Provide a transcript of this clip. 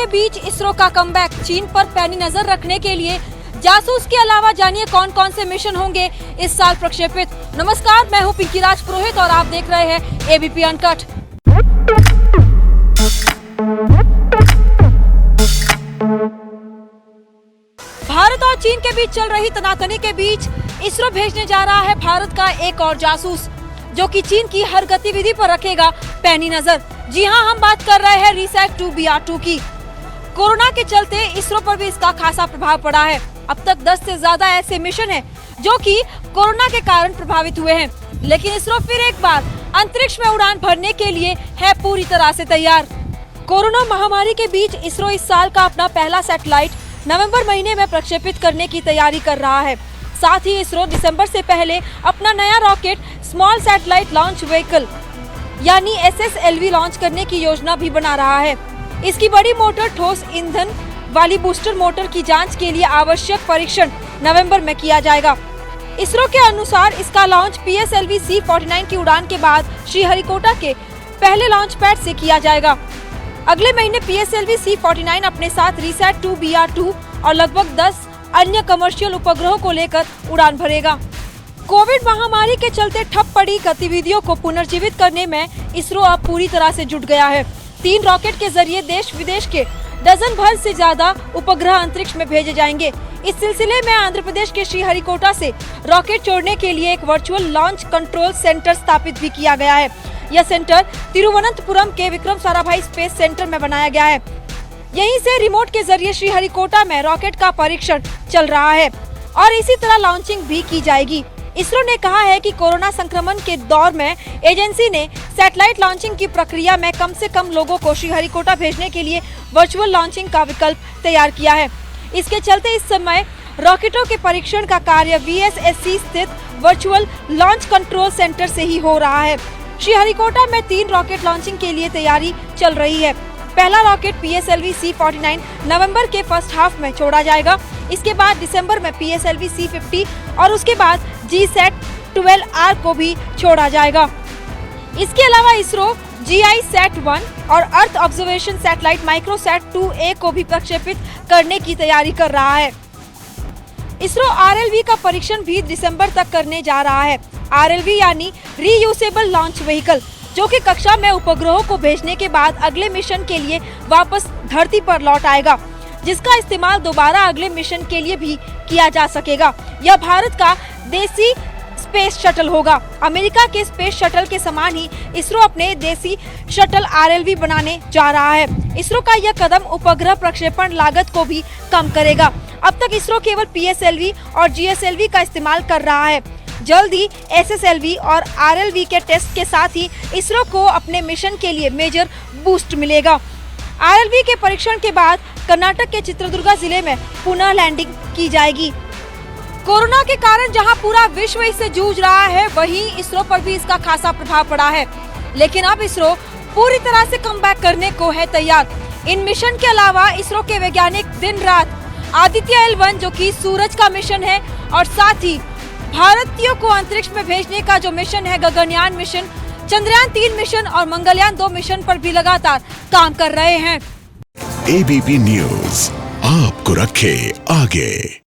के बीच इसरो का कमबैक, चीन पर पैनी नजर रखने के लिए जासूस के अलावा जानिए कौन कौन से मिशन होंगे इस साल प्रक्षेपित। नमस्कार, मैं हूं पिंकी राज पुरोहित और आप देख रहे हैं एबीपी अनकट। भारत और चीन के बीच चल रही तनातनी के बीच इसरो भेजने जा रहा है भारत का एक और जासूस, जो कि चीन की हर गतिविधि पर रखेगा पैनी नजर। जी हां, हम बात कर रहे हैं RISAT-2 की। कोरोना के चलते इसरो पर भी इसका खासा प्रभाव पड़ा है। अब तक 10 से ज्यादा ऐसे मिशन हैं जो कि कोरोना के कारण प्रभावित हुए हैं, लेकिन इसरो फिर एक बार अंतरिक्ष में उड़ान भरने के लिए है पूरी तरह से तैयार। कोरोना महामारी के बीच इसरो इस साल का अपना पहला सैटेलाइट नवंबर महीने में प्रक्षेपित करने की तैयारी कर रहा है। साथ ही इसरो दिसंबर से पहले अपना नया rocket small satellite launch vehicle यानी SSLV लॉन्च करने की योजना भी बना रहा है। इसकी बड़ी मोटर ठोस ईंधन वाली बूस्टर मोटर की जांच के लिए आवश्यक परीक्षण नवंबर में किया जाएगा। इसरो के अनुसार इसका लॉन्च PSLV C-49 की उड़ान के बाद श्रीहरिकोटा के पहले लॉन्च पैड से किया जाएगा। अगले महीने PSLV C-49 अपने साथ RISAT-2 और लगभग 10 अन्य कमर्शियल उपग्रहों को लेकर उड़ान भरेगा। कोविड महामारी के चलते ठप पड़ी गतिविधियों को पुनर्जीवित करने में इसरो अब पूरी तरह से जुट गया है। 3 रॉकेट के जरिए देश विदेश के डजन भर से ज्यादा उपग्रह अंतरिक्ष में भेजे जाएंगे। इस सिलसिले में आंध्र प्रदेश के श्रीहरिकोटा से रॉकेट छोड़ने के लिए एक वर्चुअल लॉन्च कंट्रोल सेंटर स्थापित भी किया गया है। यह सेंटर तिरुवनंतपुरम के विक्रम साराभाई स्पेस सेंटर में बनाया गया है। यहीं से रिमोट के जरिए श्रीहरिकोटा में रॉकेट का परीक्षण चल रहा है और इसी तरह लॉन्चिंग भी की जाएगी। इसरो ने कहा है कि कोरोना संक्रमण के दौर में एजेंसी ने सैटेलाइट लॉन्चिंग की प्रक्रिया में कम से कम लोगों को श्रीहरिकोटा भेजने के लिए वर्चुअल लॉन्चिंग का विकल्प तैयार किया है। इसके चलते इस समय रॉकेटों के परीक्षण का कार्य VSSC स्थित वर्चुअल लॉन्च कंट्रोल सेंटर से ही हो रहा है। श्रीहरिकोटा में 3 रॉकेट लॉन्चिंग के लिए तैयारी चल रही है। पहला रॉकेट PSLV C-49 नवंबर के फर्स्ट हाफ में छोड़ा जाएगा। इसके बाद दिसंबर में PSLV C-50 और उसके बाद GSAT-12R को भी छोड़ा जाएगा। इसके अलावा इसरो GISAT-1 और अर्थ ऑब्जर्वेशन सैटेलाइट माइक्रोसैट-2A को भी प्रक्षेपित करने की तैयारी कर रहा है। इसरो RLV का परीक्षण भी दिसंबर तक करने जा रहा है। RLV यानी रीयूसेबल लॉन्च व्हीकल, जो कि कक्षा में उपग्रहों को भेजने के बाद अगले मिशन के लिए वापस धरती पर लौट आएगा, जिसका इस्तेमाल दोबारा अगले मिशन के लिए भी किया जा सकेगा। यह भारत का देसी स्पेस शटल होगा। अमेरिका के स्पेस शटल के समान ही इसरो अपने देसी शटल RLV बनाने जा रहा है। इसरो का यह कदम उपग्रह प्रक्षेपण लागत को भी कम करेगा। अब तक इसरो केवल PSLV और GSLV का इस्तेमाल कर रहा है। जल्द ही SSLV और RLV के टेस्ट के साथ ही इसरो को अपने मिशन के लिए मेजर बूस्ट मिलेगा। RLV के परीक्षण के बाद कर्नाटक के चित्रदुर्गा जिले में पुनः लैंडिंग की जाएगी। कोरोना के कारण जहां पूरा विश्व इससे जूझ रहा है, वहीं इसरो पर भी इसका खासा प्रभाव पड़ा है। लेकिन अब इसरो पूरी तरह से कमबैक करने को है तैयार। इन मिशन के अलावा इसरो के वैज्ञानिक दिन रात आदित्य L1 जो कि सूरज का मिशन है और साथ ही भारतीयों को अंतरिक्ष में भेजने का जो मिशन है गगनयान मिशन, चंद्रयान 3 मिशन और मंगलयान 2 मिशन पर भी लगातार काम कर रहे हैं। ABP न्यूज आपको रखे आगे।